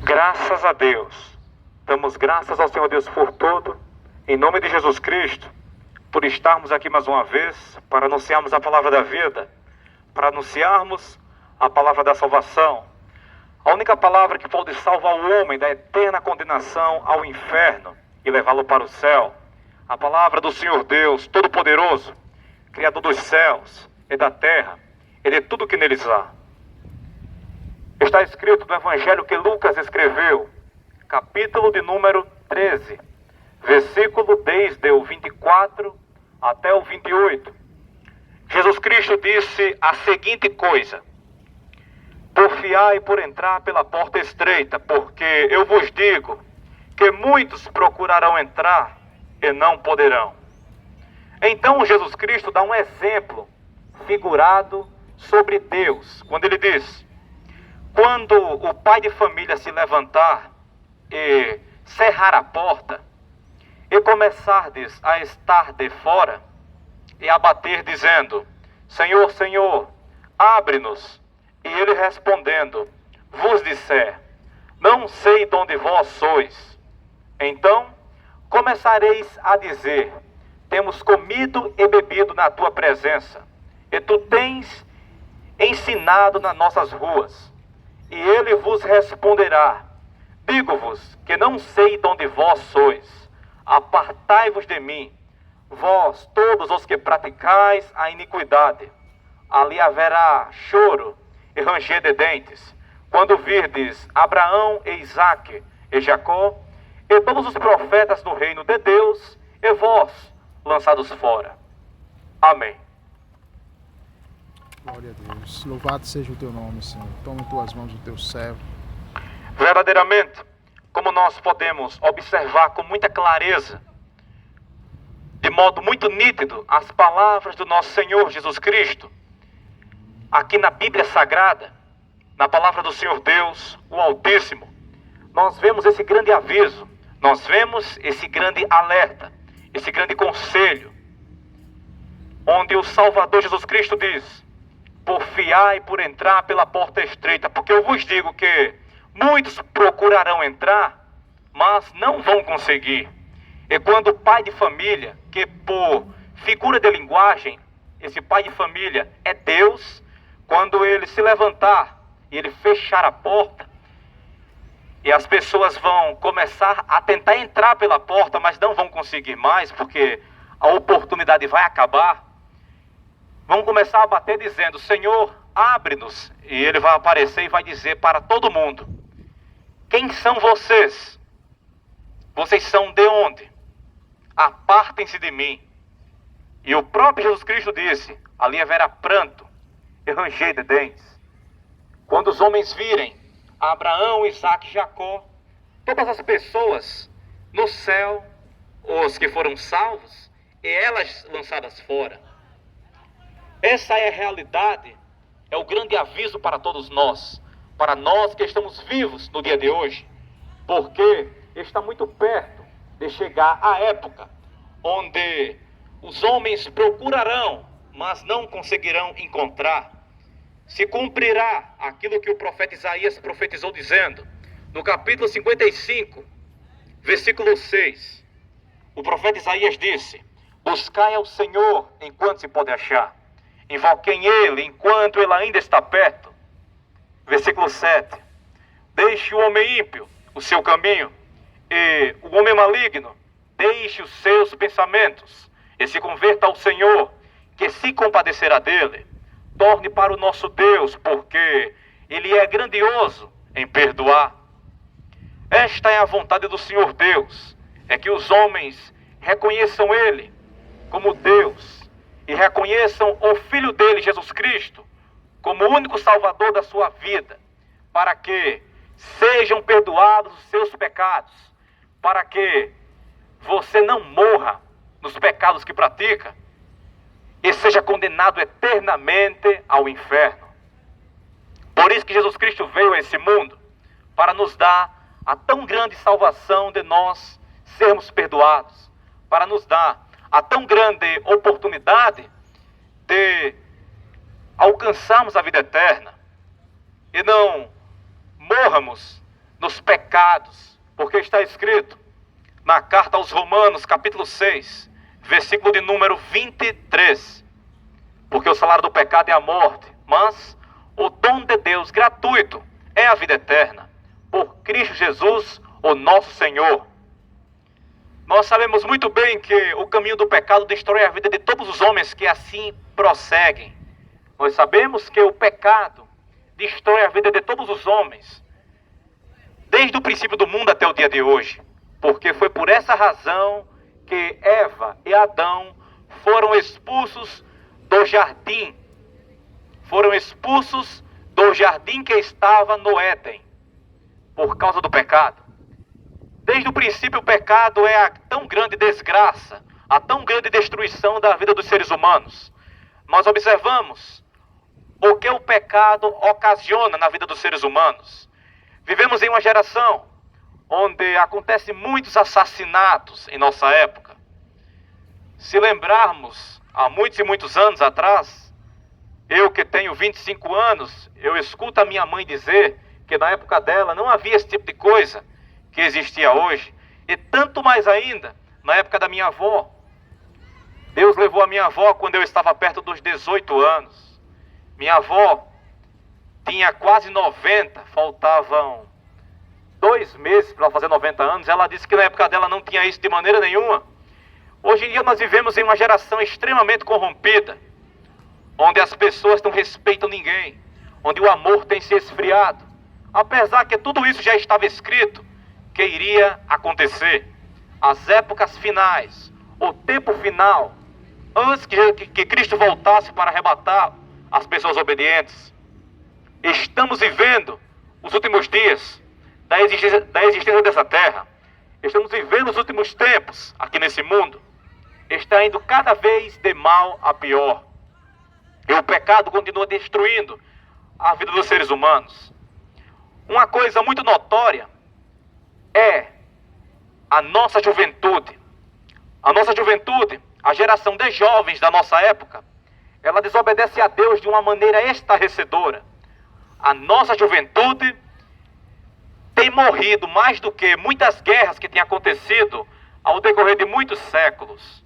Graças a Deus. Damos graças ao Senhor Deus por tudo, em nome de Jesus Cristo, por estarmos aqui mais uma vez, para anunciarmos a palavra da vida, para anunciarmos a palavra da salvação, a única palavra que pode salvar o homem da eterna condenação ao inferno e levá-lo para o céu. A palavra do Senhor Deus Todo-Poderoso, Criador dos céus e da terra e de tudo que neles há. Está escrito no Evangelho que Lucas escreveu, capítulo de número 13, versículo desde o 24 até o 28. Jesus Cristo disse a seguinte coisa: porfiai por entrar pela porta estreita, porque eu vos digo que muitos procurarão entrar e não poderão. Então Jesus Cristo dá um exemplo figurado sobre Deus, quando ele diz: quando o pai de família se levantar e cerrar a porta, e começardes a estar de fora, e a bater dizendo: Senhor, Senhor, abre-nos. E ele respondendo, vos disser: não sei de onde vós sois. Então começareis a dizer: temos comido e bebido na tua presença, e tu tens ensinado nas nossas ruas. E ele vos responderá: digo-vos que não sei de onde vós sois. Apartai-vos de mim, vós todos os que praticais a iniquidade. Ali haverá choro e ranger de dentes, quando virdes Abraão e Isaque e Jacó, e todos os profetas do reino de Deus, e vós lançados fora. Amém. Glória a Deus. Louvado seja o teu nome, Senhor. Toma em tuas mãos o teu servo. Verdadeiramente, como nós podemos observar com muita clareza, de modo muito nítido, as palavras do nosso Senhor Jesus Cristo, aqui na Bíblia Sagrada, na palavra do Senhor Deus, o Altíssimo, nós vemos esse grande aviso, nós vemos esse grande alerta, esse grande conselho, onde o Salvador Jesus Cristo diz: porfiai por entrar pela porta estreita, porque eu vos digo que muitos procurarão entrar, mas não vão conseguir. E quando o pai de família, que por figura de linguagem, esse pai de família é Deus, quando ele se levantar e ele fechar a porta, e as pessoas vão começar a tentar entrar pela porta, mas não vão conseguir mais, porque a oportunidade vai acabar, vão começar a bater dizendo: Senhor, abre-nos. E ele vai aparecer e vai dizer para todo mundo: quem são vocês? Vocês são de onde? Apartem-se de mim. E o próprio Jesus Cristo disse: ali haverá pranto e ranger de dentes. Quando os homens virem Abraão, Isaque e Jacó, todas as pessoas no céu, os que foram salvos, e elas lançadas fora. Essa é a realidade, é o grande aviso para todos nós, para nós que estamos vivos no dia de hoje, porque está muito perto de chegar a época onde os homens procurarão, mas não conseguirão encontrar. Se cumprirá aquilo que o profeta Isaías profetizou dizendo, no capítulo 55, versículo 6. O profeta Isaías disse: buscai ao Senhor enquanto se pode achar, invoquem ele enquanto ele ainda está perto. Versículo 7. Deixe o homem ímpio o seu caminho, e o homem maligno deixe os seus pensamentos, e se converta ao Senhor, que se compadecerá dele. Torne para o nosso Deus, porque ele é grandioso em perdoar. Esta é a vontade do Senhor Deus, é que os homens reconheçam ele como Deus e reconheçam o Filho dele, Jesus Cristo, como o único Salvador da sua vida, para que sejam perdoados os seus pecados, para que você não morra nos pecados que pratica e seja condenado eternamente ao inferno. Por isso que Jesus Cristo veio a esse mundo, para nos dar a tão grande salvação de nós sermos perdoados, para nos dar a tão grande oportunidade de alcançarmos a vida eterna e não morramos nos pecados, porque está escrito na carta aos Romanos, capítulo 6, versículo de número 23, porque o salário do pecado é a morte, mas o dom de Deus gratuito é a vida eterna, por Cristo Jesus, o nosso Senhor. Nós sabemos muito bem que o caminho do pecado destrói a vida de todos os homens que assim prosseguem. Nós sabemos que o pecado destrói a vida de todos os homens, desde o princípio do mundo até o dia de hoje. Porque foi por essa razão que Eva e Adão foram expulsos do jardim. Foram expulsos do jardim que estava no Éden, por causa do pecado. Desde o princípio, o pecado é a tão grande desgraça, a tão grande destruição da vida dos seres humanos. Nós observamos o que o pecado ocasiona na vida dos seres humanos. Vivemos em uma geração onde acontecem muitos assassinatos em nossa época. Se lembrarmos, há muitos e muitos anos atrás, eu que tenho 25 anos, eu escuto a minha mãe dizer que na época dela não havia esse tipo de coisa que existia hoje, e tanto mais ainda na época da minha avó. Deus levou a minha avó quando eu estava perto dos 18 anos. Minha avó tinha quase 90, faltavam 2 meses para fazer 90 anos. Ela disse que na época dela não tinha isso de maneira nenhuma. Hoje em dia nós vivemos em uma geração extremamente corrompida, onde as pessoas não respeitam ninguém, onde o amor tem se esfriado, apesar que tudo isso já estava escrito que iria acontecer. As épocas finais, o tempo final, antes que Cristo voltasse para arrebatar as pessoas obedientes. Estamos vivendo os últimos dias da existência dessa terra. Estamos vivendo os últimos tempos aqui nesse mundo. Está indo cada vez de mal a pior. E o pecado continua destruindo a vida dos seres humanos. Uma coisa muito notória é a nossa juventude. A nossa juventude, a geração de jovens da nossa época, ela desobedece a Deus de uma maneira estarrecedora. A nossa juventude tem morrido mais do que muitas guerras que têm acontecido ao decorrer de muitos séculos.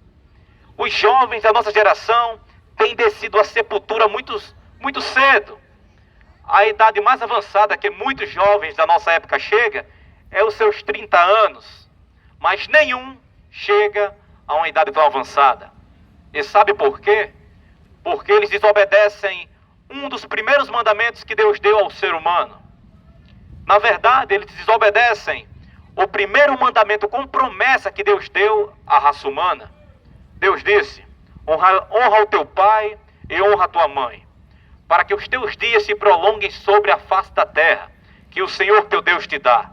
Os jovens da nossa geração têm descido à sepultura muito cedo. A idade mais avançada que muitos jovens da nossa época chega é os seus 30 anos, mas nenhum chega a uma idade tão avançada. E sabe por quê? Porque eles desobedecem um dos primeiros mandamentos que Deus deu ao ser humano. Na verdade, eles desobedecem o primeiro mandamento com promessa que Deus deu à raça humana. Deus disse: honra o teu pai e honra a tua mãe, para que os teus dias se prolonguem sobre a face da terra, que o Senhor teu Deus te dá.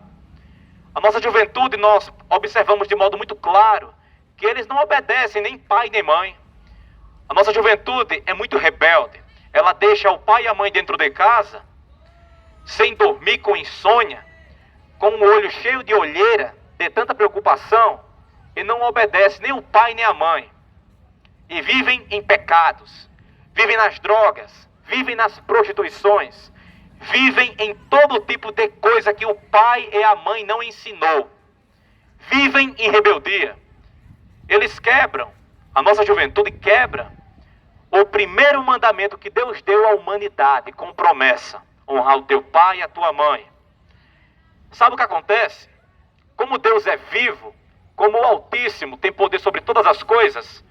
A nossa juventude, nós observamos de modo muito claro que eles não obedecem nem pai nem mãe. A nossa juventude é muito rebelde. Ela deixa o pai e a mãe dentro de casa, sem dormir, com insônia, com o olho cheio de olheira, de tanta preocupação, e não obedece nem o pai nem a mãe. E vivem em pecados, vivem nas drogas, vivem nas prostituições, vivem em todo tipo de coisa que o pai e a mãe não ensinou. Vivem em rebeldia. Eles quebram, a nossa juventude quebra o primeiro mandamento que Deus deu à humanidade, com promessa: honrar o teu pai e a tua mãe. Sabe o que acontece? Como Deus é vivo, como o Altíssimo tem poder sobre todas as coisas,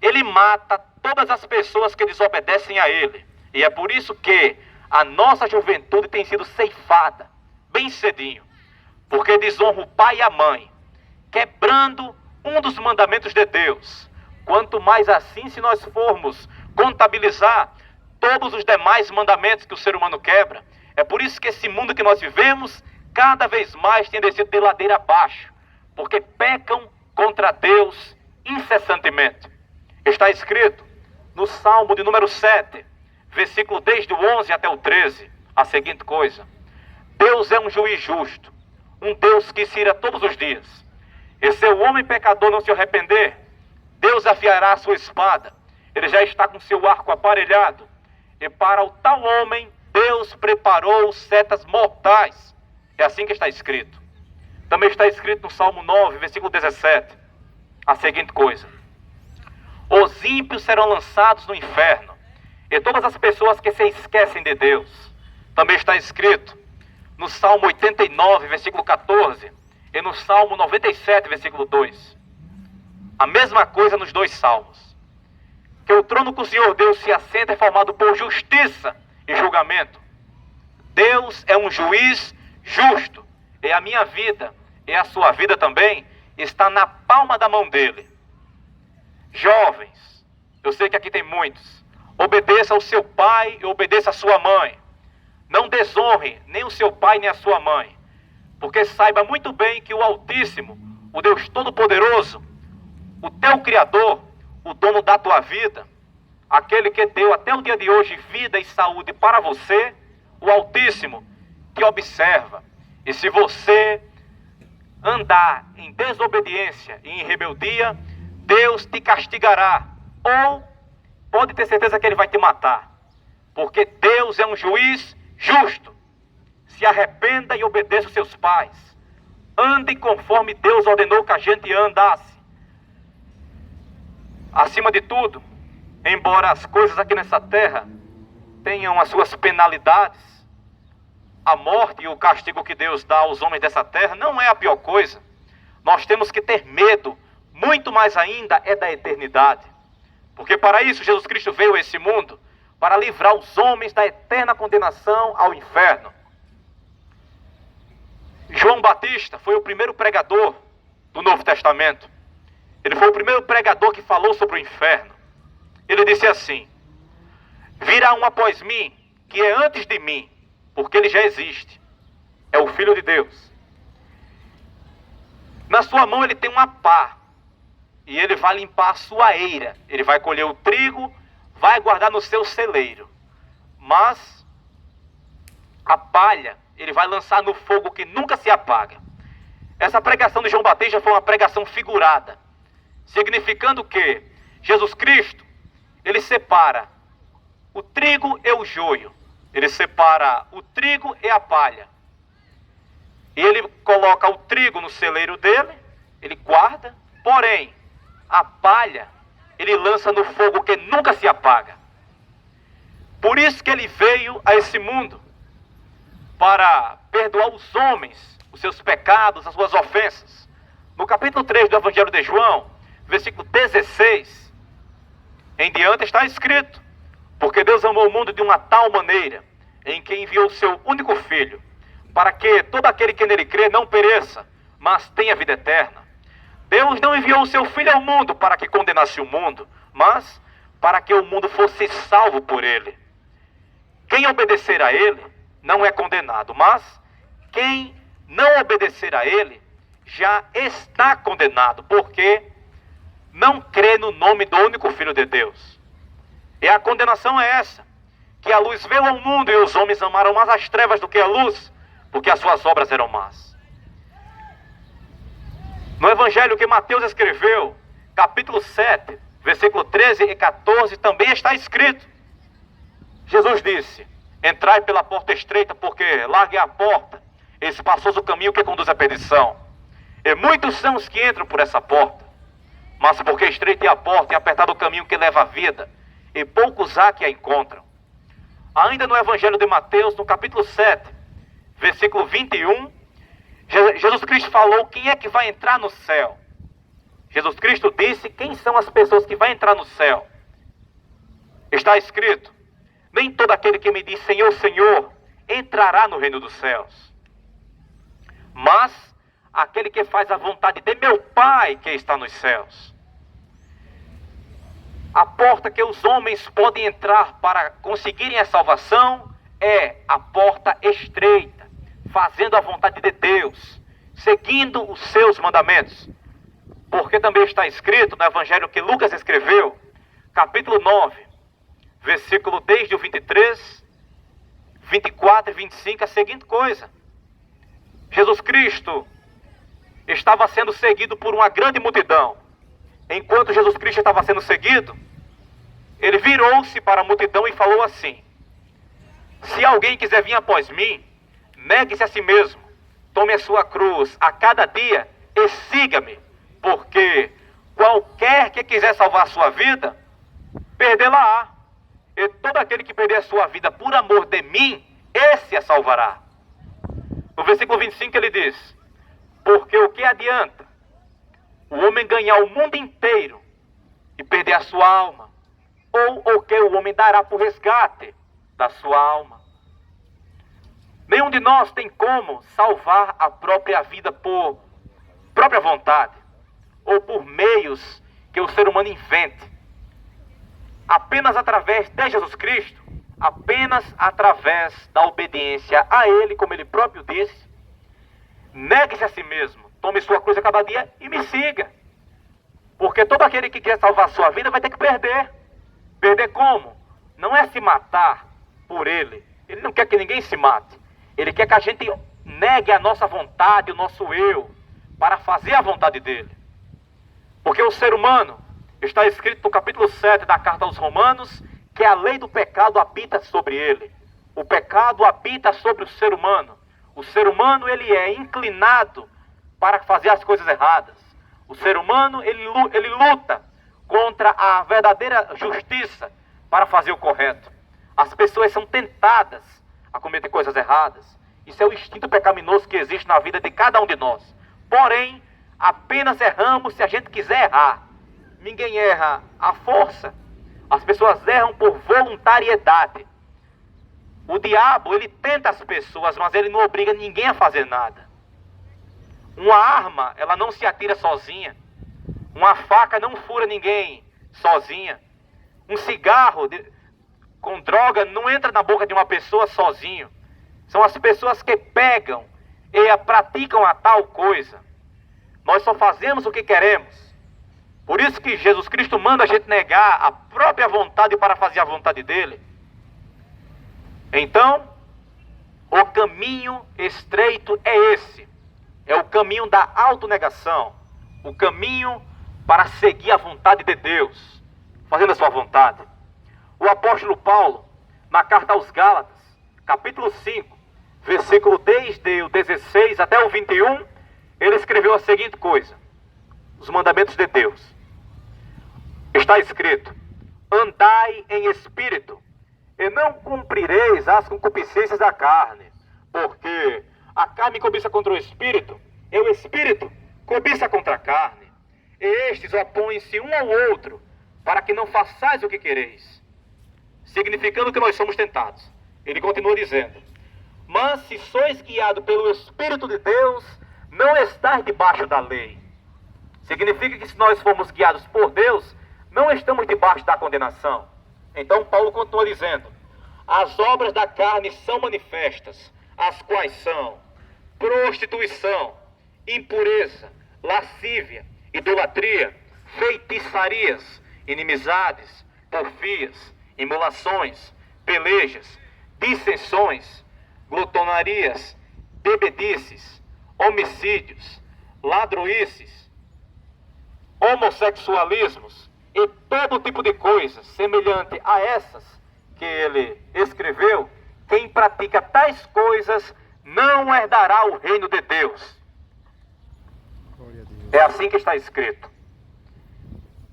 Ele mata todas as pessoas que desobedecem a Ele. E é por isso que a nossa juventude tem sido ceifada bem cedinho, porque desonra o pai e a mãe, quebrando um dos mandamentos de Deus. Quanto mais assim, se nós formos contabilizar todos os demais mandamentos que o ser humano quebra. É por isso que esse mundo que nós vivemos cada vez mais tem descido de ladeira abaixo, porque pecam contra Deus incessantemente. Está escrito no Salmo de número 7, versículo desde o 11 até o 13, a seguinte coisa: Deus é um juiz justo, um Deus que se ira todos os dias. E se o homem pecador não se arrepender, Deus afiará a sua espada. Ele já está com seu arco aparelhado. E para o tal homem, Deus preparou setas mortais. É assim que está escrito. Também está escrito no Salmo 9, versículo 17, a seguinte coisa: os ímpios serão lançados no inferno, e todas as pessoas que se esquecem de Deus. Também está escrito no Salmo 89, versículo 14, e no Salmo 97, versículo 2. A mesma coisa nos dois salmos. Que o trono que o Senhor Deus se assenta é formado por justiça e julgamento. Deus é um juiz justo, e a minha vida, e a sua vida também, está na palma da mão dele. Jovens, eu sei que aqui tem muitos, obedeça ao seu pai e obedeça à sua mãe. Não desonre nem o seu pai nem a sua mãe, porque saiba muito bem que o Altíssimo, o Deus Todo-Poderoso, o teu Criador, o dono da tua vida, aquele que deu até o dia de hoje vida e saúde para você, o Altíssimo te observa. E se você andar em desobediência e em rebeldia, Deus te castigará, ou pode ter certeza que Ele vai te matar, porque Deus é um juiz justo. Se arrependa e obedeça os seus pais. Ande conforme Deus ordenou que a gente andasse. Acima de tudo, embora as coisas aqui nessa terra tenham as suas penalidades, a morte e o castigo que Deus dá aos homens dessa terra não é a pior coisa. Nós temos que ter medo, muito mais ainda, é da eternidade. Porque para isso Jesus Cristo veio a esse mundo, para livrar os homens da eterna condenação ao inferno. João Batista foi o primeiro pregador do Novo Testamento. Ele foi o primeiro pregador que falou sobre o inferno. Ele disse assim: virá um após mim, que é antes de mim, porque ele já existe. É o Filho de Deus. Na sua mão ele tem uma pá, e ele vai limpar a sua eira. Ele vai colher o trigo, vai guardar no seu celeiro. Mas a palha ele vai lançar no fogo que nunca se apaga. Essa pregação de João Batista foi uma pregação figurada, significando que Jesus Cristo, ele separa o trigo e o joio. Ele separa o trigo e a palha. E ele coloca o trigo no celeiro dele, ele guarda, porém, a palha ele lança no fogo que nunca se apaga. Por isso que ele veio a esse mundo, para perdoar os homens, os seus pecados, as suas ofensas. No capítulo 3 do Evangelho de João, versículo 16, em diante está escrito: porque Deus amou o mundo de uma tal maneira, em que enviou o seu único Filho, para que todo aquele que nele crê não pereça, mas tenha vida eterna. Deus não enviou o seu Filho ao mundo para que condenasse o mundo, mas para que o mundo fosse salvo por ele. Quem obedecer a ele não é condenado, mas quem não obedecer a ele já está condenado, porque não crê no nome do único Filho de Deus. E a condenação é essa: que a luz veio ao mundo e os homens amaram mais as trevas do que a luz, porque as suas obras eram más. No Evangelho que Mateus escreveu, capítulo 7, versículo 13 e 14, também está escrito. Jesus disse: entrai pela porta estreita, porque larga é a porta, espaçoso o caminho que conduz à perdição. E muitos são os que entram por essa porta. Mas porque estreita é a porta e apertado o caminho que leva à vida, e poucos há que a encontram. Ainda no Evangelho de Mateus, no capítulo 7, versículo 21, Jesus Cristo falou quem é que vai entrar no céu. Jesus Cristo disse quem são as pessoas que vão entrar no céu. Está escrito: nem todo aquele que me diz Senhor, Senhor, entrará no reino dos céus, mas aquele que faz a vontade de meu Pai que está nos céus. A porta que os homens podem entrar para conseguirem a salvação é a porta estreita, fazendo a vontade de Deus, seguindo os seus mandamentos. Porque também está escrito no Evangelho que Lucas escreveu, capítulo 9, versículo desde o 23, 24 e 25, a seguinte coisa: Jesus Cristo estava sendo seguido por uma grande multidão. Enquanto Jesus Cristo estava sendo seguido, ele virou-se para a multidão e falou assim: se alguém quiser vir após mim, negue-se a si mesmo, tome a sua cruz a cada dia e siga-me, porque qualquer que quiser salvar a sua vida, perdê-la-á. E todo aquele que perder a sua vida por amor de mim, esse a salvará. No versículo 25 ele diz: porque o que adianta o homem ganhar o mundo inteiro e perder a sua alma? Ou o que o homem dará por resgate da sua alma? Nenhum de nós tem como salvar a própria vida por própria vontade, ou por meios que o ser humano invente. Apenas através de Jesus Cristo, apenas através da obediência a Ele, como Ele próprio disse. Negue-se a si mesmo, tome sua cruz a cada dia e me siga. Porque todo aquele que quer salvar a sua vida vai ter que perder. Perder como? Não é se matar por Ele. Ele não quer que ninguém se mate. Ele quer que a gente negue a nossa vontade, o nosso eu, para fazer a vontade dele. Porque o ser humano, está escrito no capítulo 7 da carta aos Romanos, que a lei do pecado habita sobre ele. O pecado habita sobre o ser humano. O ser humano, ele é inclinado para fazer as coisas erradas. O ser humano, ele luta contra a verdadeira justiça para fazer o correto. As pessoas são tentadas a cometer coisas erradas. Isso é o instinto pecaminoso que existe na vida de cada um de nós. Porém, apenas erramos se a gente quiser errar. Ninguém erra à força. As pessoas erram por voluntariedade. O diabo, ele tenta as pessoas, mas ele não obriga ninguém a fazer nada. Uma arma, ela não se atira sozinha. Uma faca não fura ninguém sozinha. Um cigarro com droga não entra na boca de uma pessoa sozinho. São as pessoas que pegam e praticam a tal coisa. Nós só fazemos o que queremos. Por isso que Jesus Cristo manda a gente negar a própria vontade para fazer a vontade dele. Então, o caminho estreito é esse. É o caminho da autonegação. O caminho para seguir a vontade de Deus, fazendo a sua vontade. O apóstolo Paulo, na carta aos Gálatas, capítulo 5, versículo desde o 16 até o 21, ele escreveu a seguinte coisa: os mandamentos de Deus. Está escrito: andai em espírito, e não cumprireis as concupiscências da carne, porque a carne cobiça contra o espírito, e o espírito cobiça contra a carne. E estes opõem-se um ao outro, para que não façais o que quereis. Significando que nós somos tentados. Ele continua dizendo: mas se sois guiados pelo Espírito de Deus, não estáis debaixo da lei. Significa que se nós formos guiados por Deus, não estamos debaixo da condenação. Então Paulo continua dizendo: as obras da carne são manifestas, as quais são prostituição, impureza, lascívia, idolatria, feitiçarias, inimizades, porfias, emulações, pelejas, dissensões, glutonarias, bebedices, homicídios, ladroices, homossexualismos e todo tipo de coisas semelhante a essas que ele escreveu. Quem pratica tais coisas não herdará o reino de Deus. É assim que está escrito.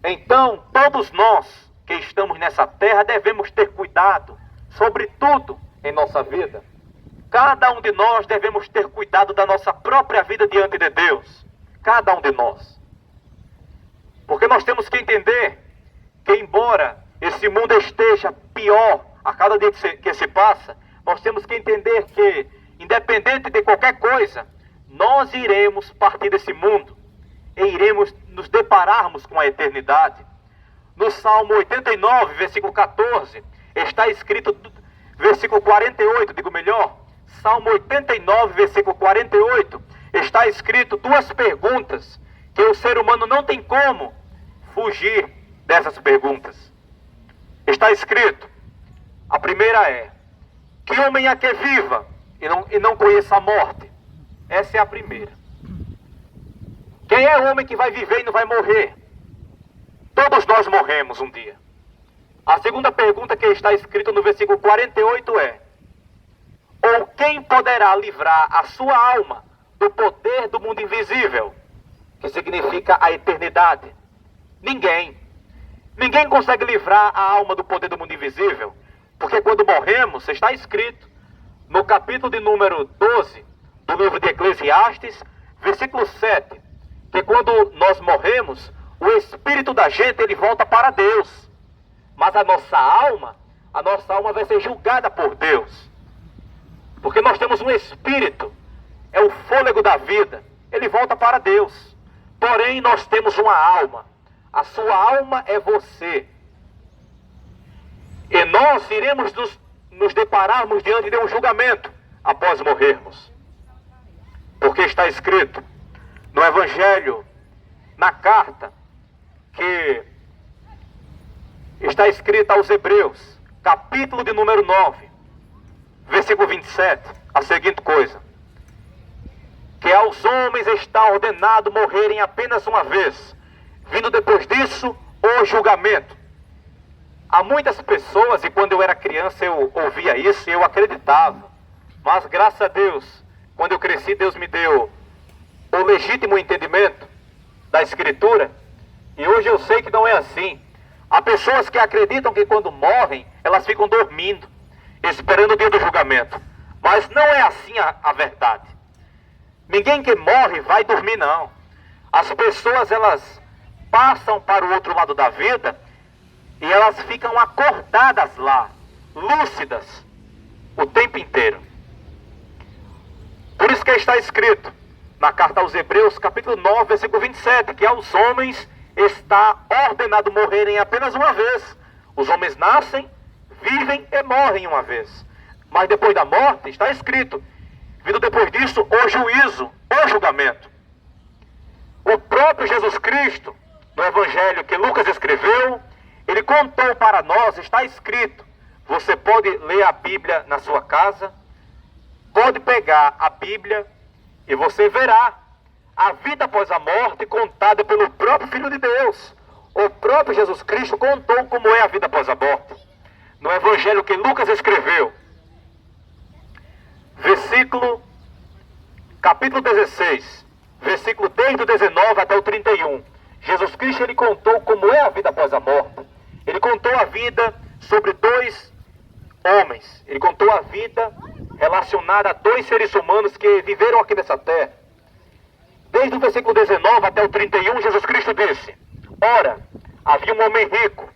Então, todos nós que estamos nessa terra devemos ter cuidado sobre tudo em nossa vida. Cada um de nós devemos ter cuidado da nossa própria vida diante de Deus. Cada um de nós. Porque nós temos que entender que, embora esse mundo esteja pior a cada dia que se passa, nós temos que entender que, independente de qualquer coisa, nós iremos partir desse mundo e iremos nos depararmos com a eternidade. No Salmo 89, versículo 14, está escrito, versículo 48, digo melhor, Salmo 89, versículo 48, está escrito duas perguntas que o ser humano não tem como fugir dessas perguntas. Está escrito, a primeira é: que homem é que viva e não conheça a morte? Essa é a primeira. Quem é o homem que vai viver e não vai morrer? Todos nós morremos um dia. A segunda pergunta que está escrita no versículo 48 é: ou quem poderá livrar a sua alma do poder do mundo invisível, que significa a eternidade? Ninguém. Ninguém consegue livrar a alma do poder do mundo invisível, porque quando morremos, está escrito no capítulo de número 12 do livro de Eclesiastes, versículo 7, que quando nós morremos, o espírito da gente ele volta para Deus, mas a nossa alma vai ser julgada por Deus, porque nós temos um espírito, é o fôlego da vida, ele volta para Deus. Porém, nós temos uma alma, a sua alma é você, e nós iremos nos depararmos diante de um julgamento após morrermos, porque está escrito no Evangelho, na carta que está escrita aos Hebreus, capítulo de número 9, versículo 27, a seguinte coisa: que aos homens está ordenado morrerem apenas uma vez, vindo depois disso o julgamento. Há muitas pessoas, e quando eu era criança eu ouvia isso e eu acreditava, mas graças a Deus, quando eu cresci, Deus me deu o legítimo entendimento da Escritura, e hoje eu sei que não é assim. Há pessoas que acreditam que quando morrem, elas ficam dormindo, esperando o dia do julgamento, mas não é assim a verdade. Ninguém que morre vai dormir, não. As pessoas, elas passam para o outro lado da vida e elas ficam acordadas lá, lúcidas, o tempo inteiro. Por isso que está escrito na carta aos Hebreus, capítulo 9, versículo 27, que aos homens está ordenado morrerem apenas uma vez. Os homens nascem, vivem e morrem uma vez. Mas depois da morte, está escrito, vindo depois disso, o juízo, o julgamento. O próprio Jesus Cristo, no Evangelho que Lucas escreveu, ele contou para nós, está escrito. Você pode ler a Bíblia na sua casa, pode pegar a Bíblia e você verá a vida após a morte contada pelo próprio Filho de Deus. O próprio Jesus Cristo contou como é a vida após a morte. No Evangelho que Lucas escreveu, capítulo 16, versículo desde o 19 até o 31. Jesus Cristo ele contou como é a vida após a morte. Ele contou a vida sobre dois homens. Ele contou a vida relacionada a dois seres humanos que viveram aqui nessa terra. Desde o versículo 19 até o 31, Jesus Cristo disse: ora, havia um homem rico,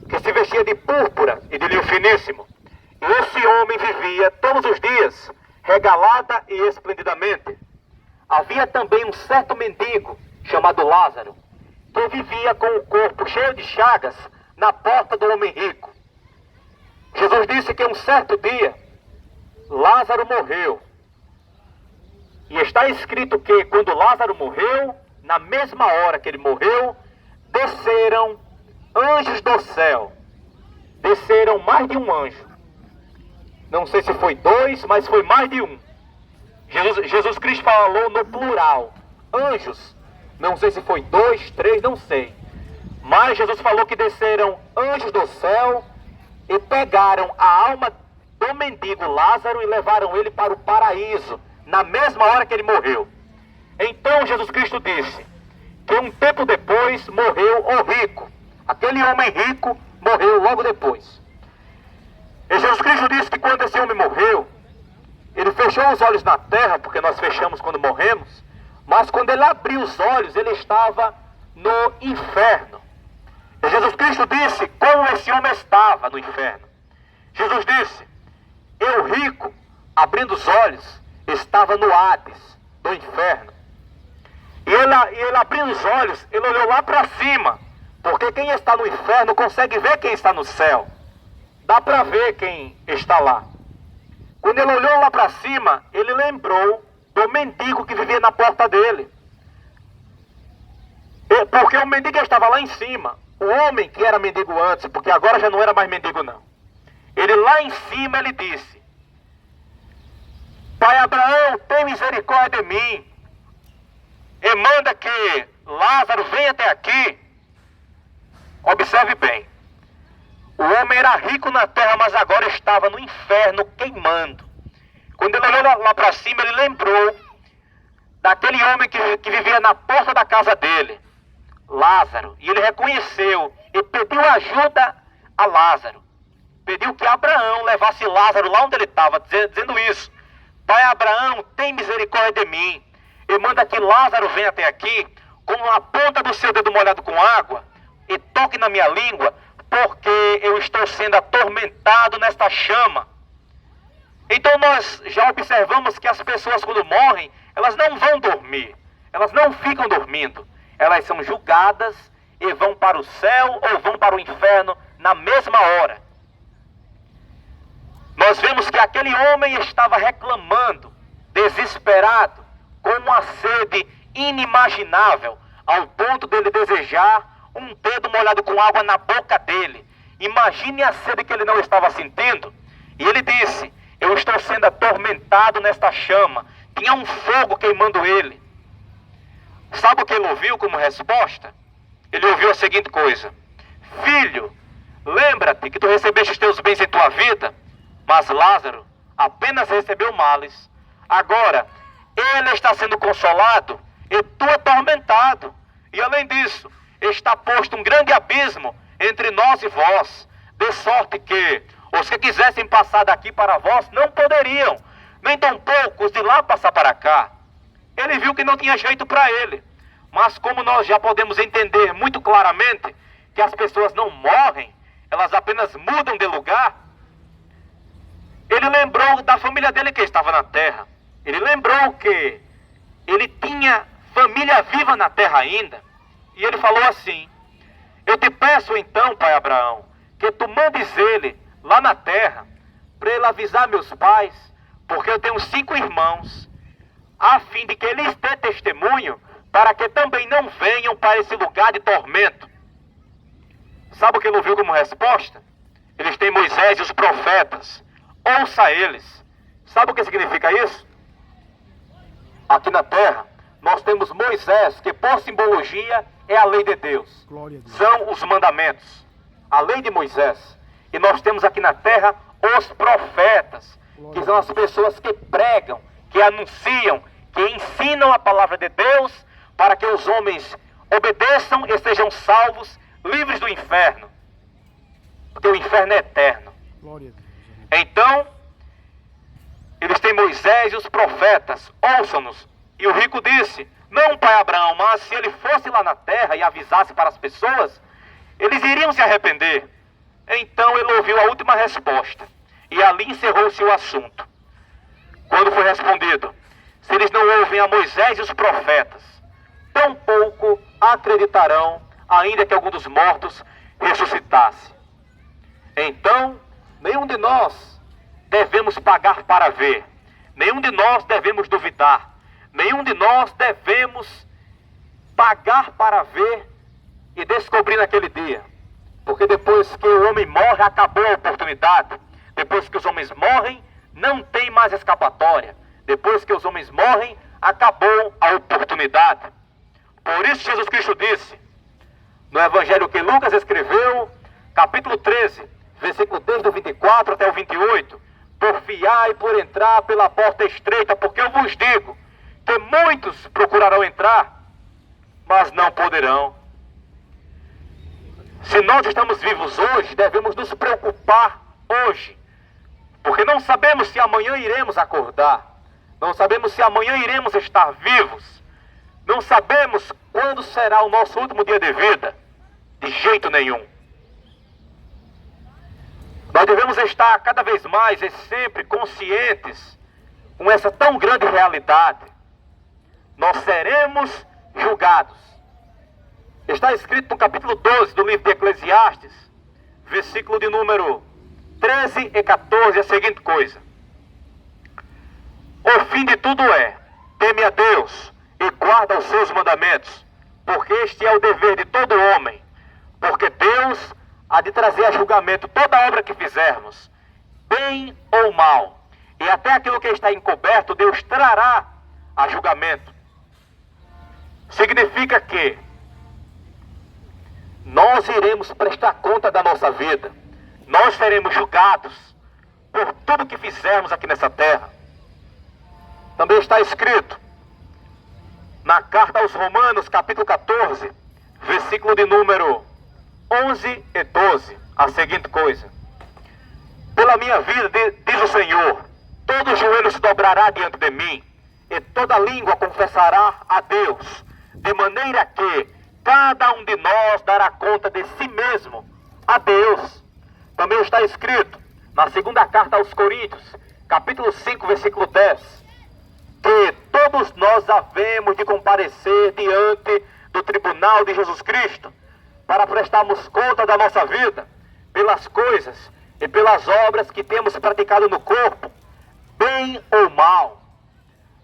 que se vestia de púrpura e de linho finíssimo. E esse homem vivia todos os dias, regalada e esplendidamente. Havia também um certo mendigo, chamado Lázaro, que vivia com o corpo cheio de chagas na porta do homem rico. Jesus disse que um certo dia, Lázaro morreu. E está escrito que quando Lázaro morreu, na mesma hora que ele morreu, desceram anjos do céu. Desceram mais de um anjo. Não sei se foi dois, mas foi mais de um. Jesus Cristo falou no plural. Anjos. Não sei se foi 2, 3, não sei. Mas Jesus falou que desceram anjos do céu e pegaram a alma do mendigo Lázaro e levaram ele para o paraíso, na mesma hora que ele morreu. Então Jesus Cristo disse que um tempo depois morreu o rico. Aquele homem rico morreu logo depois. E Jesus Cristo disse que quando esse homem morreu, ele fechou os olhos na terra, porque nós fechamos quando morremos, mas quando ele abriu os olhos, ele estava no inferno. E Jesus Cristo disse como esse homem estava no inferno. Jesus disse, eu rico, abrindo os olhos, estava no Hades, do inferno. E ele abriu os olhos, ele olhou lá para cima, porque quem está no inferno consegue ver quem está no céu. Dá para ver quem está lá. Quando ele olhou lá para cima, ele lembrou do mendigo que vivia na porta dele. Porque o mendigo estava lá em cima. O homem que era mendigo antes, porque agora já não era mais mendigo não. Ele lá em cima, ele disse, Pai Abraão, tem misericórdia de mim. E manda que Lázaro venha até aqui. Observe bem. O homem era rico na terra, mas agora estava no inferno queimando. Quando ele olhou lá para cima, ele lembrou daquele homem que vivia na porta da casa dele, Lázaro. E ele reconheceu e pediu ajuda a Lázaro. Pediu que Abraão levasse Lázaro lá onde ele estava, dizendo isso: Pai Abraão, tem misericórdia de mim, e manda que Lázaro venha até aqui com a ponta do seu dedo molhado com água e toque na minha língua, porque eu estou sendo atormentado nesta chama. Então nós já observamos que as pessoas, quando morrem, elas não vão dormir, elas não ficam dormindo, elas são julgadas e vão para o céu ou vão para o inferno na mesma hora. Nós vemos que aquele homem estava reclamando, desesperado, com uma sede inimaginável, ao ponto dele desejar um dedo molhado com água na boca dele. Imagine a sede que ele não estava sentindo. E ele disse: eu estou sendo atormentado nesta chama. Tinha um fogo queimando ele. Sabe o que ele ouviu como resposta? Ele ouviu a seguinte coisa: filho, lembra-te que tu recebeste os teus bens em tua vida, mas Lázaro apenas recebeu males. Agora, ele está sendo consolado e tu atormentado. E além disso, está posto um grande abismo entre nós e vós, de sorte que os que quisessem passar daqui para vós não poderiam, nem tampouco os de lá passar para cá. Ele viu que não tinha jeito para ele. Mas como nós já podemos entender muito claramente que as pessoas não morrem, elas apenas mudam de lugar, ele lembrou da família dele que estava na terra. Ele lembrou que ele tinha família viva na terra ainda. E ele falou assim: eu te peço então, pai Abraão, que tu mandes ele lá na terra, para ele avisar meus pais, porque eu tenho 5 irmãos, a fim de que eles dê testemunho, para que também não venham para esse lugar de tormento. Sabe o que ele ouviu como resposta? Eles têm Moisés e os profetas, ouça eles. Sabe o que significa isso? Aqui na terra, nós temos Moisés, que por simbologia é a lei de Deus. Glória a Deus. São os mandamentos, a lei de Moisés. E nós temos aqui na terra os profetas, que são as pessoas que pregam, que anunciam, que ensinam a palavra de Deus, para que os homens obedeçam e sejam salvos, livres do inferno. Porque o inferno é eterno. Glória a Deus. Então, eles têm Moisés e os profetas, ouçam-nos. E o rico disse: não, pai Abraão, mas se ele fosse lá na terra e avisasse para as pessoas, eles iriam se arrepender. Então ele ouviu a última resposta, e ali encerrou-se o assunto. Quando foi respondido: se eles não ouvem a Moisés e os profetas, tampouco acreditarão, ainda que algum dos mortos ressuscitasse. Então, nenhum de nós devemos pagar para ver, nenhum de nós devemos duvidar, nenhum de nós devemos pagar para ver e descobrir naquele dia. Porque depois que o homem morre, acabou a oportunidade. Depois que os homens morrem, não tem mais escapatória. Depois que os homens morrem, acabou a oportunidade. Por isso Jesus Cristo disse, no Evangelho que Lucas escreveu, capítulo 13, versículo desde o 24 até o 28, porfiai por entrar pela porta estreita, porque eu vos digo que muitos procurarão entrar, mas não poderão. Se nós estamos vivos hoje, devemos nos preocupar hoje, porque não sabemos se amanhã iremos acordar, não sabemos se amanhã iremos estar vivos, não sabemos quando será o nosso último dia de vida, de jeito nenhum. Nós devemos estar cada vez mais e sempre conscientes com essa tão grande realidade. Nós seremos julgados. Está escrito no capítulo 12 do livro de Eclesiastes, versículo de número 13 e 14, a seguinte coisa: o fim de tudo é, teme a Deus e guarda os seus mandamentos, porque este é o dever de todo homem, porque Deus há de trazer a julgamento toda obra que fizermos, bem ou mal, e até aquilo que está encoberto, Deus trará a julgamento. Significa que nós iremos prestar conta da nossa vida. Nós seremos julgados por tudo que fizermos aqui nessa terra. Também está escrito na carta aos Romanos, capítulo 14, versículo de número 11 e 12, a seguinte coisa: pela minha vida, diz o Senhor, todo joelho se dobrará diante de mim, e toda língua confessará a Deus, de maneira que cada um de nós dará conta de si mesmo a Deus. Também está escrito na segunda carta aos Coríntios, capítulo 5, versículo 10, que todos nós havemos de comparecer diante do tribunal de Jesus Cristo, para prestarmos conta da nossa vida, pelas coisas e pelas obras que temos praticado no corpo, bem ou mal.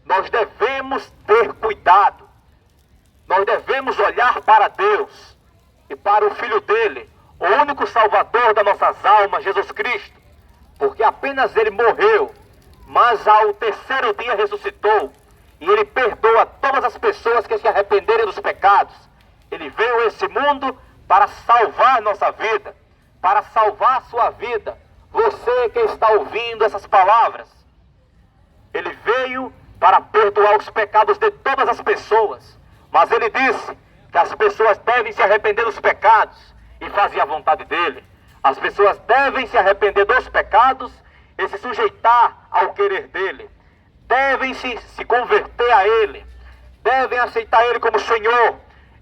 Nós devemos ter cuidado, nós devemos olhar para Deus e para o Filho dele, o único Salvador das nossas almas, Jesus Cristo, porque apenas ele morreu, mas ao terceiro dia ressuscitou, e ele perdoa todas as pessoas que se arrependerem dos pecados. Ele veio a esse mundo para salvar nossa vida, para salvar a sua vida. Você que está ouvindo essas palavras, ele veio para perdoar os pecados de todas as pessoas, mas ele disse que as pessoas devem se arrepender dos pecados e fazer a vontade dele. As pessoas devem se arrepender dos pecados e se sujeitar ao querer dele. Devem se converter a ele. Devem aceitar ele como Senhor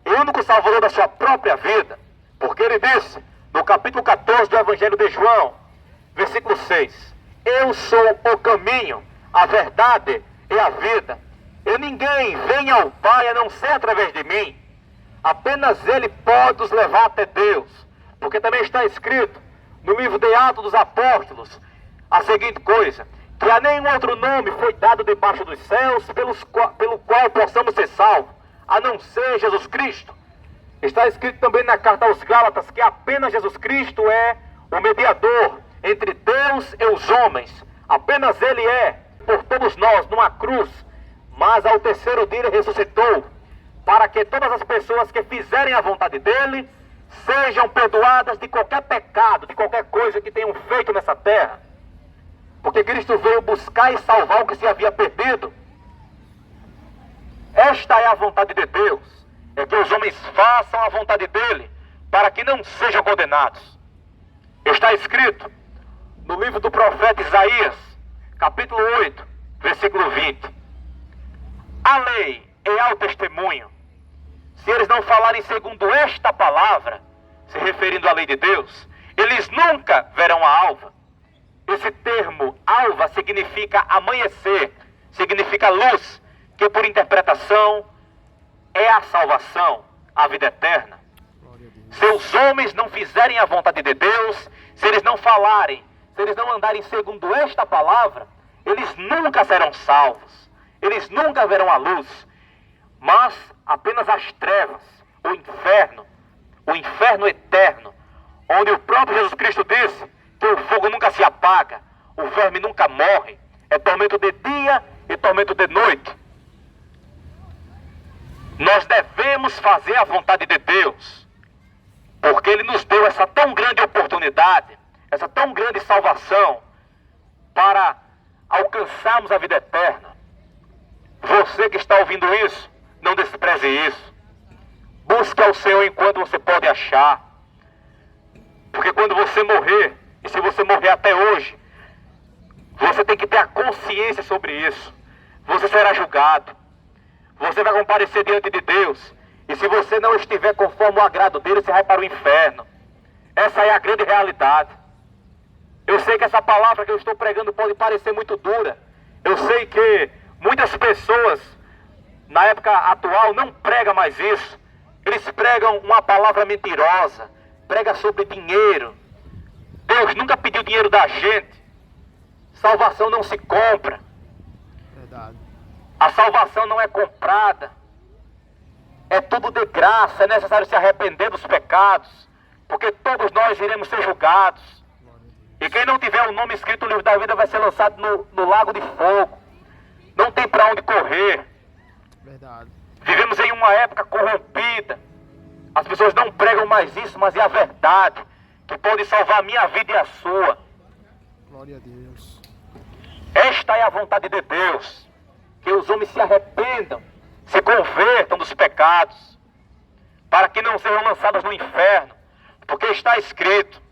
e único Salvador da sua própria vida. Porque ele disse, no capítulo 14 do Evangelho de João, versículo 6, eu sou o caminho, a verdade e a vida. E ninguém vem ao Pai a não ser através de mim. Apenas ele pode nos levar até Deus. Porque também está escrito no livro de Atos dos Apóstolos a seguinte coisa: que a nenhum outro nome foi dado debaixo dos céus pelo qual possamos ser salvos, a não ser Jesus Cristo. Está escrito também na carta aos Gálatas que apenas Jesus Cristo é o mediador entre Deus e os homens. Apenas ele é por todos nós numa cruz, mas ao terceiro dia ele ressuscitou, para que todas as pessoas que fizerem a vontade dele sejam perdoadas de qualquer pecado, de qualquer coisa que tenham feito nessa terra. Porque Cristo veio buscar e salvar o que se havia perdido. Esta é a vontade de Deus, é que os homens façam a vontade dele, para que não sejam condenados. Está escrito no livro do profeta Isaías, capítulo 8, versículo 20. A lei é ao testemunho. Se eles não falarem segundo esta palavra, se referindo à lei de Deus, eles nunca verão a alva. Esse termo alva significa amanhecer, significa luz, que por interpretação é a salvação, a vida eterna. Se os homens não fizerem a vontade de Deus, se eles não falarem, se eles não andarem segundo esta palavra, eles nunca serão salvos, eles nunca verão a luz, mas apenas as trevas, o inferno eterno, onde o próprio Jesus Cristo disse que o fogo nunca se apaga, o verme nunca morre, é tormento de dia e tormento de noite. Nós devemos fazer a vontade de Deus, porque Ele nos deu essa tão grande oportunidade, essa tão grande salvação, para alcançarmos a vida eterna. Você que está ouvindo isso, não despreze isso. Busque ao Senhor enquanto você pode achar. Porque quando você morrer, e se você morrer até hoje, você tem que ter a consciência sobre isso. Você será julgado. Você vai comparecer diante de Deus. E se você não estiver conforme o agrado dele, você vai para o inferno. Essa é a grande realidade. Eu sei que essa palavra que eu estou pregando pode parecer muito dura. Eu sei que muitas pessoas, na época atual, não pregam mais isso. Eles pregam uma palavra mentirosa. Prega sobre dinheiro. Deus nunca pediu dinheiro da gente. Salvação não se compra. Verdade. A salvação não é comprada. É tudo de graça. É necessário se arrepender dos pecados, porque todos nós iremos ser julgados. E quem não tiver o nome escrito no livro da vida vai ser lançado no lago de fogo. Não tem para onde correr. Verdade. Vivemos em uma época corrompida. As pessoas não pregam mais isso, mas é a verdade que pode salvar a minha vida e a sua. Glória a Deus. Esta é a vontade de Deus, que os homens se arrependam, se convertam dos pecados, para que não sejam lançados no inferno, porque está escrito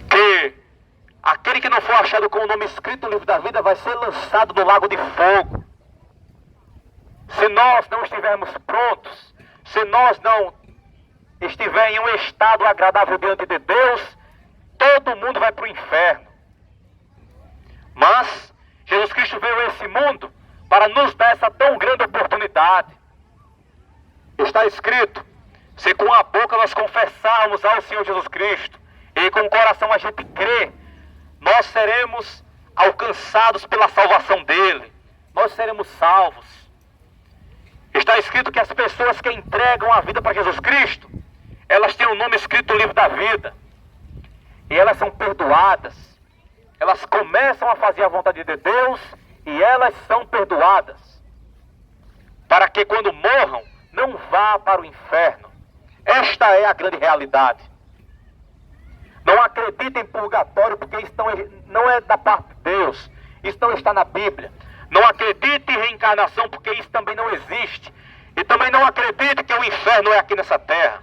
que aquele que não for achado com o nome escrito no livro da vida vai ser lançado no lago de fogo. Se nós não estivermos prontos, se nós não estiver em um estado agradável diante de Deus, todo mundo vai para o inferno. Mas Jesus Cristo veio a esse mundo para nos dar essa tão grande oportunidade. Está escrito, se com a boca nós confessarmos ao Senhor Jesus Cristo e com o coração a gente crê, nós seremos alcançados pela salvação dele. Nós seremos salvos. Está escrito que as pessoas que entregam a vida para Jesus Cristo, elas têm o nome escrito no livro da vida. E elas são perdoadas. Elas começam a fazer a vontade de Deus e elas são perdoadas. Para que quando morram, não vá para o inferno. Esta é a grande realidade. Não acredite em purgatório, porque isso não é da parte de Deus. Isso não está na Bíblia. Não acredite em reencarnação, porque isso também não existe. E também não acredite que o inferno é aqui nessa terra.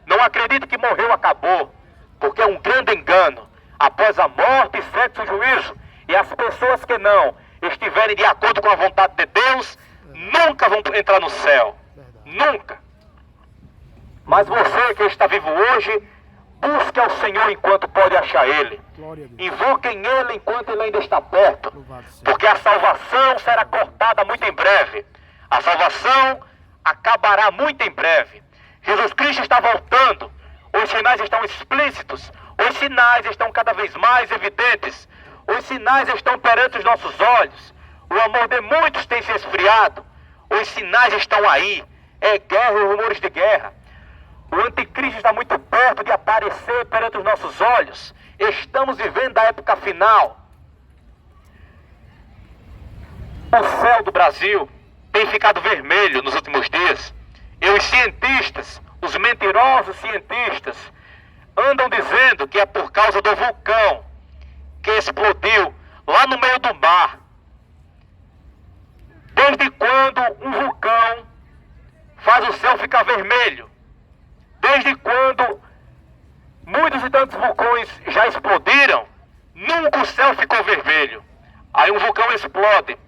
Não acredite que morreu, acabou. Porque é um grande engano. Após a morte, sexo e juízo. E as pessoas que não estiverem de acordo com a vontade de Deus, nunca vão entrar no céu. Nunca. Mas você que está vivo hoje, busque ao Senhor enquanto pode achar Ele. Invoquem Ele enquanto Ele ainda está perto. Porque a salvação será cortada muito em breve. A salvação acabará muito em breve. Jesus Cristo está voltando. Os sinais estão explícitos. Os sinais estão cada vez mais evidentes. Os sinais estão perante os nossos olhos. O amor de muitos tem se esfriado. Os sinais estão aí. É guerra e rumores de guerra. O anticristo está muito perto de aparecer perante os nossos olhos. Estamos vivendo a época final. O céu do Brasil tem ficado vermelho nos últimos dias. E os cientistas, os mentirosos cientistas, andam dizendo que é por causa do vulcão que explodiu lá no meio do mar. Desde quando um vulcão faz o céu ficar vermelho? Desde quando muitos e tantos vulcões já explodiram, nunca o céu ficou vermelho. Aí um vulcão explode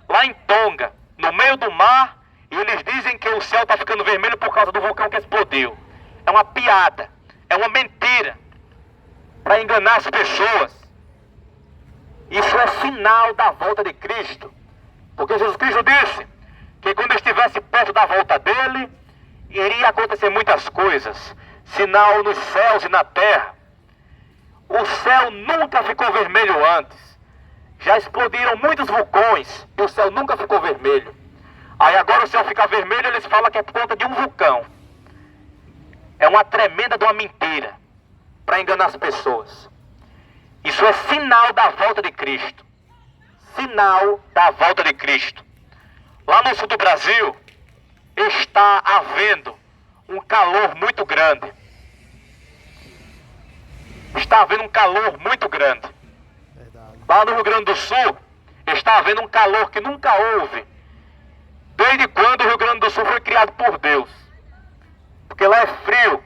lá em Tonga, no meio do mar, e eles dizem que o céu está ficando vermelho por causa do vulcão que explodiu. É uma piada, é uma mentira, para enganar as pessoas. Isso é sinal da volta de Cristo. Porque Jesus Cristo disse que quando estivesse perto da volta dele, iria acontecer muitas coisas, sinal nos céus e na terra. O céu nunca ficou vermelho antes. Já explodiram muitos vulcões e o céu nunca ficou vermelho. Aí agora o céu fica vermelho, eles falam que é por conta de um vulcão. É uma tremenda de uma mentira para enganar as pessoas. Isso é sinal da volta de Cristo. Sinal da volta de Cristo. Lá no sul do Brasil está havendo um calor muito grande. Está havendo um calor muito grande. Lá no Rio Grande do Sul está havendo um calor que nunca houve desde quando o Rio Grande do Sul foi criado por Deus. Porque lá é frio,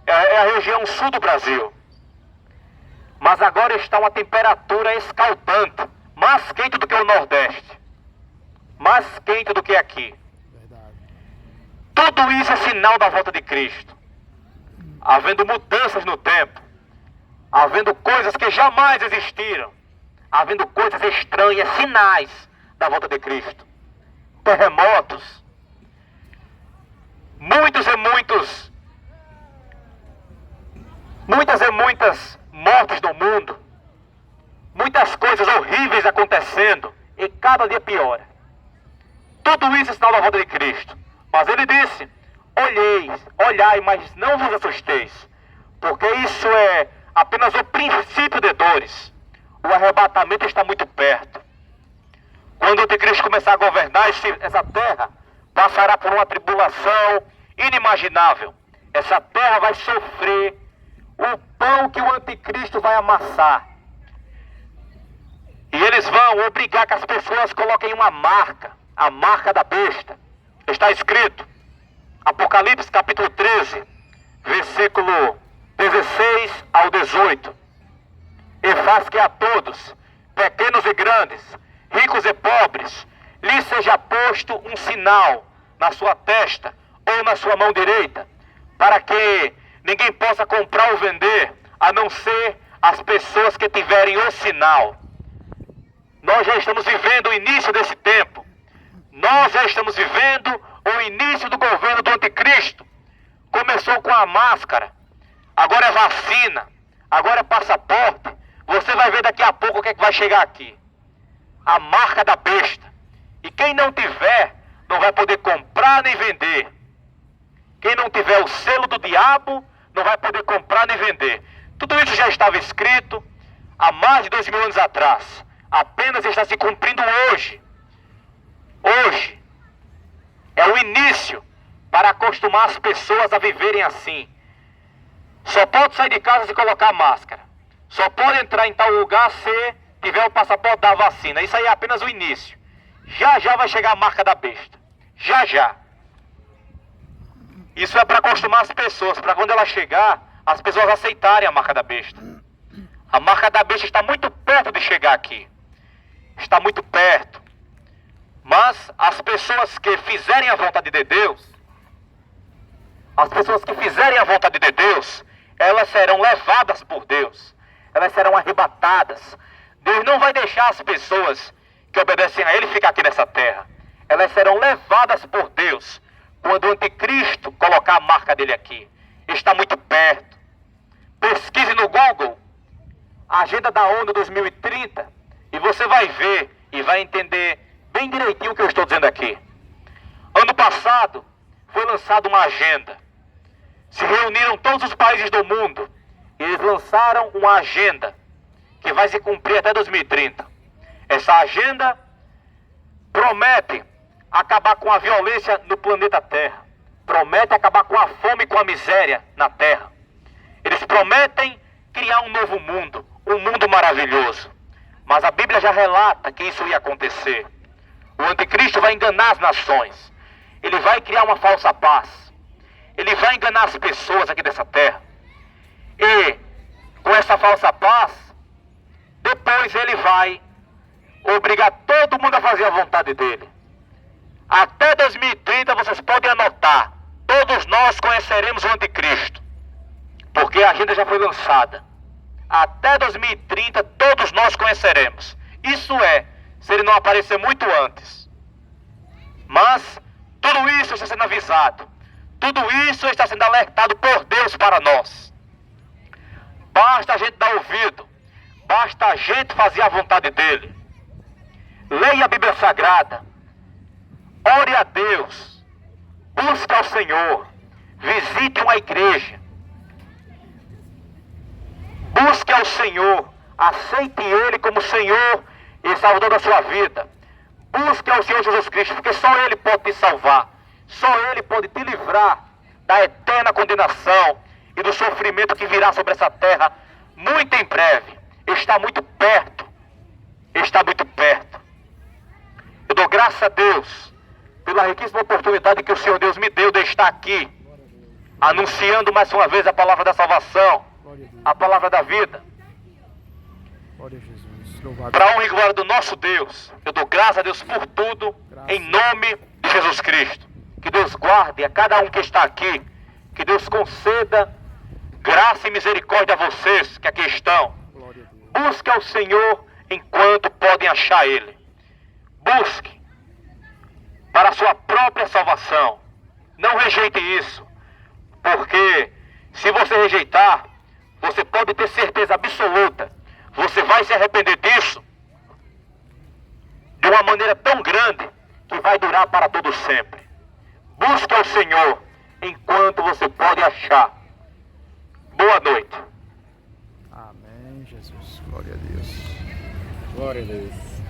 é a região sul do Brasil. Mas agora está uma temperatura escaldante, mais quente do que o Nordeste, mais quente do que aqui. Tudo isso é sinal da volta de Cristo. Havendo mudanças no tempo, havendo coisas que jamais existiram, havendo coisas estranhas, sinais da volta de Cristo. Terremotos, muitas e muitas mortes no mundo, muitas coisas horríveis acontecendo, e cada dia piora. Tudo isso é sinal da volta de Cristo. Mas ele disse: olhai, mas não vos assusteis, porque isso é apenas o princípio de dores. O arrebatamento está muito perto. Quando o anticristo começar a governar, essa terra passará por uma tribulação inimaginável. Essa terra vai sofrer o pão que o anticristo vai amassar. E eles vão não obrigar que as pessoas coloquem uma marca, a marca da besta. Está escrito, Apocalipse capítulo 13, versículo 16 ao 18. E faz que a todos, pequenos e grandes, ricos e pobres, lhe seja posto um sinal na sua testa ou na sua mão direita, para que ninguém possa comprar ou vender, a não ser as pessoas que tiverem o sinal. Nós já estamos vivendo o início desse tempo. Nós já estamos vivendo o início do governo do anticristo. Começou com a máscara, agora é vacina, agora é passaporte. Você vai ver daqui a pouco o que é que vai chegar aqui. A marca da besta. E quem não tiver, não vai poder comprar nem vender. Quem não tiver o selo do diabo, não vai poder comprar nem vender. Tudo isso já estava escrito há mais de 2000 anos atrás. Apenas está se cumprindo hoje. Hoje é o início para acostumar as pessoas a viverem assim. Só pode sair de casa se colocar máscara. Só pode entrar em tal lugar se tiver o passaporte da vacina. Isso aí é apenas o início. Já já vai chegar a marca da besta. Já já. Isso é para acostumar as pessoas, para quando ela chegar, as pessoas aceitarem a marca da besta. A marca da besta está muito perto de chegar aqui. Está muito perto. Mas as pessoas que fizerem a vontade de Deus, as pessoas que fizerem a vontade de Deus, elas serão levadas por Deus. Elas serão arrebatadas. Deus não vai deixar as pessoas que obedecem a Ele ficar aqui nessa terra. Elas serão levadas por Deus quando o anticristo colocar a marca dele aqui. Está muito perto. Pesquise no Google a Agenda da ONU 2030 e você vai ver e vai entender bem direitinho o que eu estou dizendo aqui. Ano passado foi lançada uma agenda. Se reuniram todos os países do mundo e eles lançaram uma agenda que vai se cumprir até 2030. Essa agenda promete acabar com a violência no planeta Terra. Promete acabar com a fome e com a miséria na Terra. Eles prometem criar um novo mundo, um mundo maravilhoso. Mas a Bíblia já relata que isso ia acontecer. O anticristo vai enganar as nações. Ele vai criar uma falsa paz. Ele vai enganar as pessoas aqui dessa terra. E com essa falsa paz, depois ele vai obrigar todo mundo a fazer a vontade dele. Até 2030, vocês podem anotar, todos nós conheceremos o anticristo, porque a agenda já foi lançada. Até 2030, todos nós conheceremos. Isso é, se ele não aparecer muito antes. Mas tudo isso está sendo avisado. Tudo isso está sendo alertado por Deus para nós. Basta a gente dar ouvido. Basta a gente fazer a vontade dele. Leia a Bíblia Sagrada. Ore a Deus. Busque ao Senhor. Visite uma igreja. Busque ao Senhor. Aceite Ele como Senhor e Salvador da sua vida. Busque ao Senhor Jesus Cristo, porque só Ele pode te salvar. Só Ele pode te livrar da eterna condenação e do sofrimento que virá sobre essa terra muito em breve. Está muito perto. Está muito perto. Eu dou graças a Deus pela riquíssima oportunidade que o Senhor Deus me deu de estar aqui, anunciando mais uma vez a palavra da salvação, a palavra da vida. Glória a Jesus. Louvado. Para a honra e glória do nosso Deus, eu dou graças a Deus por tudo, em nome de Jesus Cristo. Que Deus guarde a cada um que está aqui. Que Deus conceda graça e misericórdia a vocês que aqui estão. Glória a Deus. Busque ao Senhor enquanto podem achar Ele. Busque para a sua própria salvação. Não rejeite isso, porque se você rejeitar, você pode ter certeza absoluta, você vai se arrepender disso de uma maneira tão grande que vai durar para todo sempre. Busque ao Senhor enquanto você pode achar. Boa noite. Amém, Jesus. Glória a Deus. Glória a Deus.